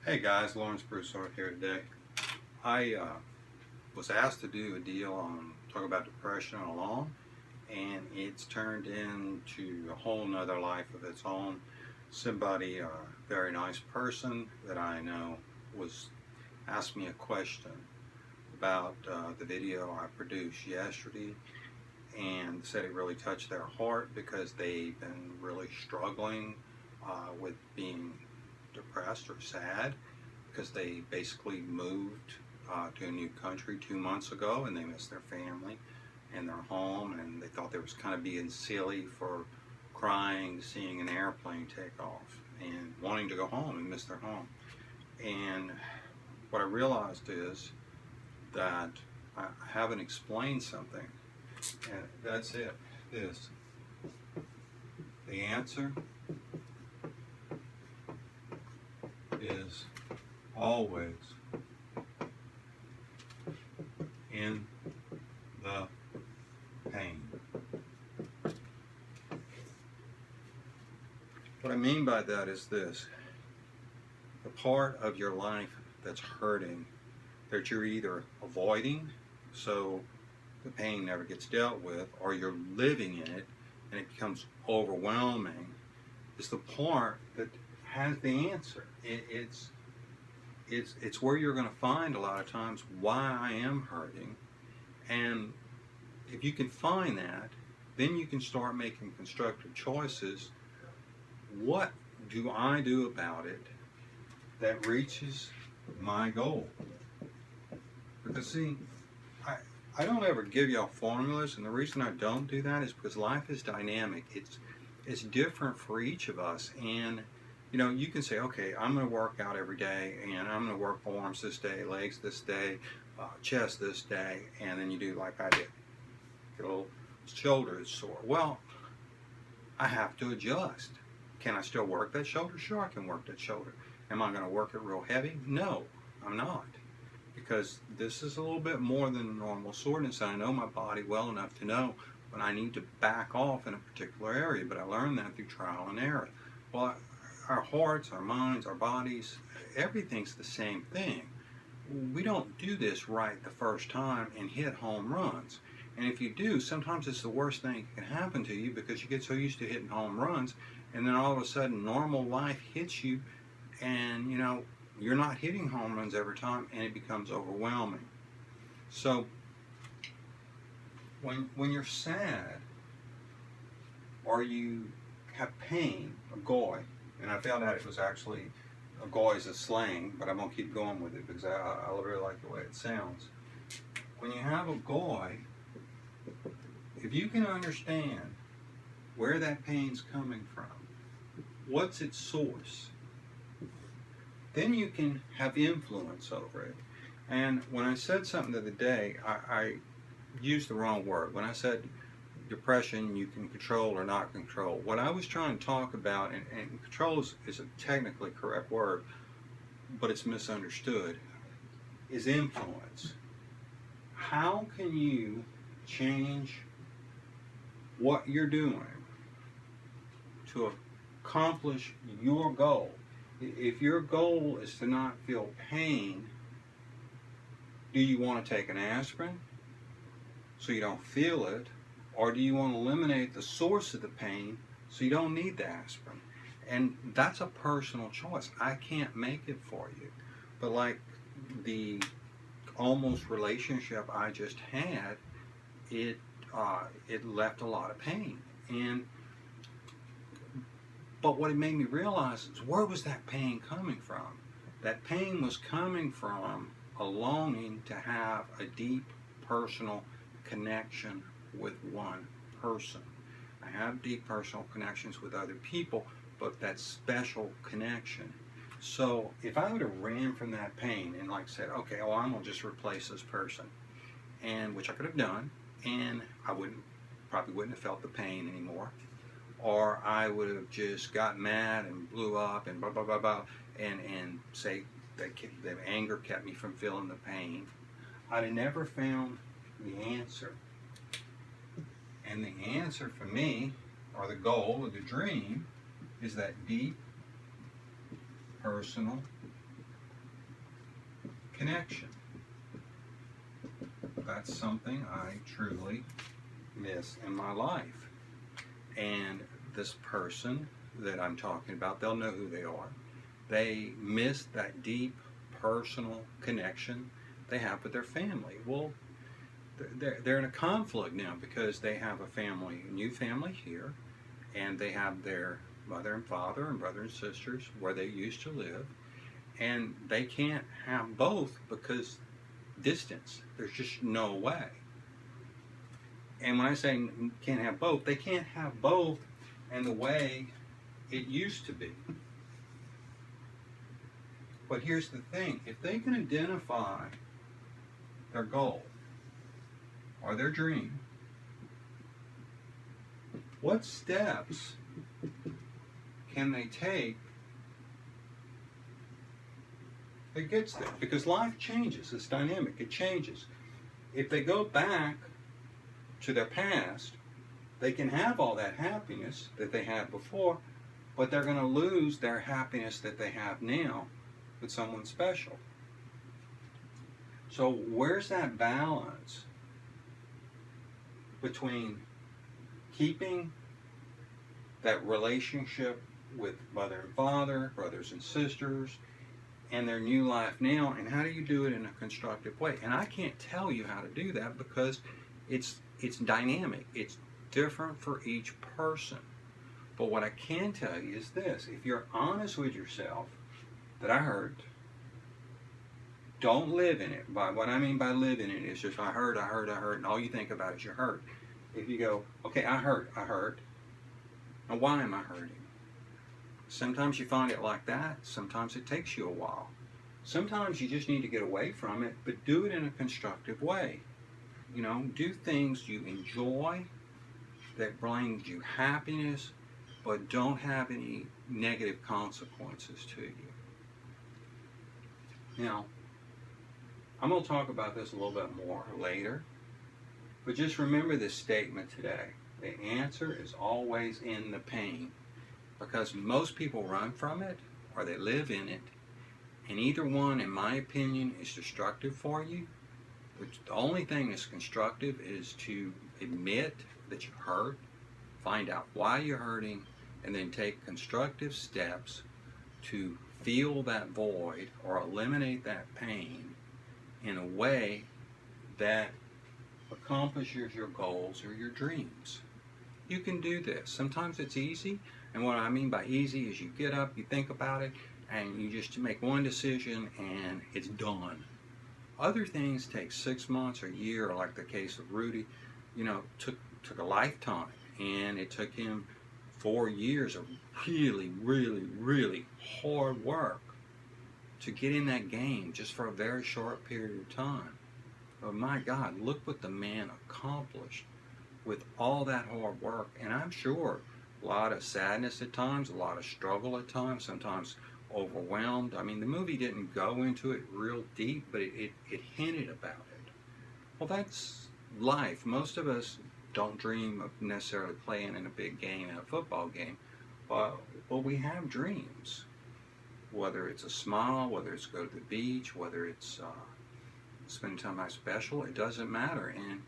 Hey guys, Lawrence Broussard here today. I was asked to do a deal on talk about depression alone, and it's turned into a whole nother life of its own. Somebody, a very nice person that I know, was asked me a question about the video I produced yesterday, and said it really touched their heart because they've been really struggling with being depressed or sad because they basically moved to a new country 2 months ago, and they missed their family and their home, and they thought they was kind of being silly for crying seeing an airplane take off and wanting to go home and miss their home. And what I realized is that I haven't explained something, and that's it. Is the answer is always in the pain. What I mean by that is this: the part of your life that's hurting, that you're either avoiding so the pain never gets dealt with, or you're living in it and it becomes overwhelming, is the part that has the answer. It's where you're going to find a lot of times why I am hurting, and if you can find that, then you can start making constructive choices. What do I do about it that reaches my goal? Because see, I don't ever give y'all formulas, and the reason I don't do that is because life is dynamic. It's different for each of us, and you can say, okay, I'm going to work out every day, and I'm going to work arms this day, legs this day, chest this day, and then you do like I did, get a little shoulder is sore. Well, I have to adjust. Can I still work that shoulder? Sure, I can work that shoulder. Am I going to work it real heavy? No, I'm not. Because this is a little bit more than normal soreness, and I know my body well enough to know when I need to back off in a particular area, but I learned that through trial and error. Well, our hearts, our minds, our bodies, everything's the same thing. We don't do this right the first time and hit home runs. And if you do, sometimes it's the worst thing that can happen to you, because you get so used to hitting home runs, and then all of a sudden normal life hits you, and you're not hitting home runs every time, and it becomes overwhelming. So when you're sad or you have pain, agoy, and I found out it was actually agoy is a slang, but I'm going to keep going with it because I really like the way it sounds. When you have agoy, if you can understand where that pain's coming from, what's its source, then you can have influence over it. And when I said something the other day, I used the wrong word. When I said depression you can control or not control, what I was trying to talk about, and control is a technically correct word, but it's misunderstood, is influence. How can you change what you're doing to accomplish your goal? If your goal is to not feel pain, do you want to take an aspirin so you don't feel it? Or do you want to eliminate the source of the pain so you don't need the aspirin? And that's a personal choice. I can't make it for you. But like the almost relationship I just had, it left a lot of pain. But what it made me realize is, where was that pain coming from? That pain was coming from a longing to have a deep personal connection with one person. I have deep personal connections with other people, but that special connection. So if I would have ran from that pain and said, okay, well, I'm going to just replace this person, and which I could have done, and I probably wouldn't have felt the pain anymore. Or I would have just got mad and blew up and blah, blah, blah, blah, and say that the anger kept me from feeling the pain. I'd have never found the answer. And the answer for me, or the goal, or the dream, is that deep, personal connection. That's something I truly miss in my life. And this person that I'm talking about, they'll know who they are. They miss that deep personal connection they have with their family. Well, they're in a conflict now because they have a new family here, and they have their mother and father and brother and sisters where they used to live, and they can't have both because distance. There's just no way. And when I say can't have both, they can't have both in the way it used to be. But here's the thing, if they can identify their goal or their dream, what steps can they take that gets there? Because life changes, it's dynamic, it changes. If they go back to their past, they can have all that happiness that they had before, but they're going to lose their happiness that they have now with someone special. So where's that balance between keeping that relationship with mother and father, brothers and sisters, and their new life now, and how do you do it in a constructive way? And I can't tell you how to do that because it's dynamic. It's different for each person. But what I can tell you is this: if you're honest with yourself, that I hurt, don't live in it. By what I mean by live in it is just I hurt, and all you think about is your hurt. If you go, okay, I hurt. Now why am I hurting? Sometimes you find it like that. Sometimes it takes you a while. Sometimes you just need to get away from it, but do it in a constructive way. You know, do things you enjoy that brings you happiness, but don't have any negative consequences to you. Now, I'm going to talk about this a little bit more later, but just remember this statement today. The answer is always in the pain, because most people run from it or they live in it, and either one, in my opinion, is destructive for you. Which the only thing that's constructive is to admit that you hurt, find out why you're hurting, and then take constructive steps to fill that void or eliminate that pain in a way that accomplishes your goals or your dreams. You can do this. Sometimes it's easy, and what I mean by easy is you get up, you think about it, and you just make one decision and it's done. Other things take 6 months or a year, like the case of Rudy, took a lifetime, and it took him 4 years of really, really, really hard work to get in that game just for a very short period of time. But my God, look what the man accomplished with all that hard work. And I'm sure a lot of sadness at times, a lot of struggle at times, sometimes overwhelmed. I mean, the movie didn't go into it real deep, but it hinted about it. Well, that's life. Most of us don't dream of necessarily playing in a big game, in a football game, but we have dreams. Whether it's a smile, whether it's go to the beach, whether it's spend time out special, it doesn't matter. And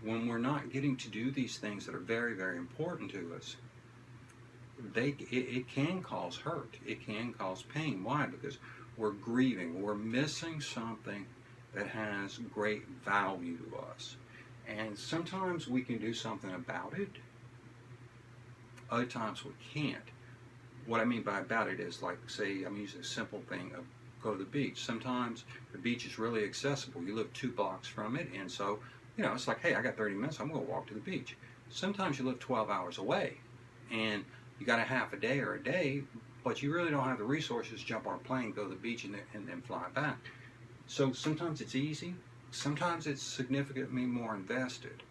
when we're not getting to do these things that are very, very important to us, it can cause hurt. It can cause pain. Why? Because we're grieving. We're missing something that has great value to us. And sometimes we can do something about it. Other times we can't. What I mean by about it is, like, say, I'm using a simple thing of go to the beach. Sometimes the beach is really accessible. You live 2 blocks from it, and so, it's like, hey, I got 30 minutes, I'm going to walk to the beach. Sometimes you live 12 hours away, and you got a half a day or a day, but you really don't have the resources to jump on a plane, go to the beach, and then fly back. So sometimes it's easy. Sometimes it's significantly more invested.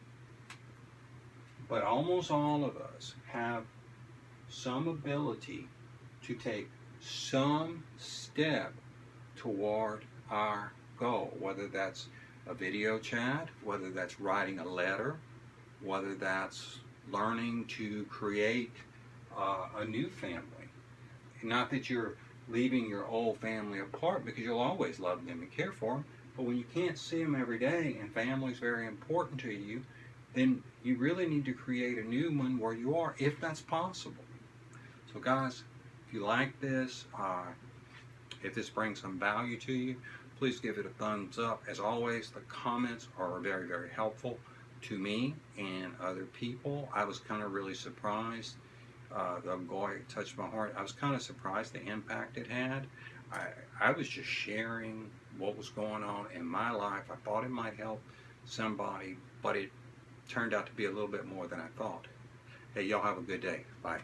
But almost all of us have some ability to take some step toward our goal, whether that's a video chat, whether that's writing a letter, whether that's learning to create a new family. Not that you're leaving your old family apart, because you'll always love them and care for them. But when you can't see them every day and family is very important to you, then you really need to create a new one where you are, if that's possible. So guys, if you like this, if this brings some value to you, please give it a thumbs up. As always, the comments are very, very helpful to me and other people. I was kind of really surprised. The Agoy touched my heart. I was kind of surprised the impact it had. I was just sharing what was going on in my life. I thought it might help somebody, but it turned out to be a little bit more than I thought. Hey, y'all have a good day. Bye.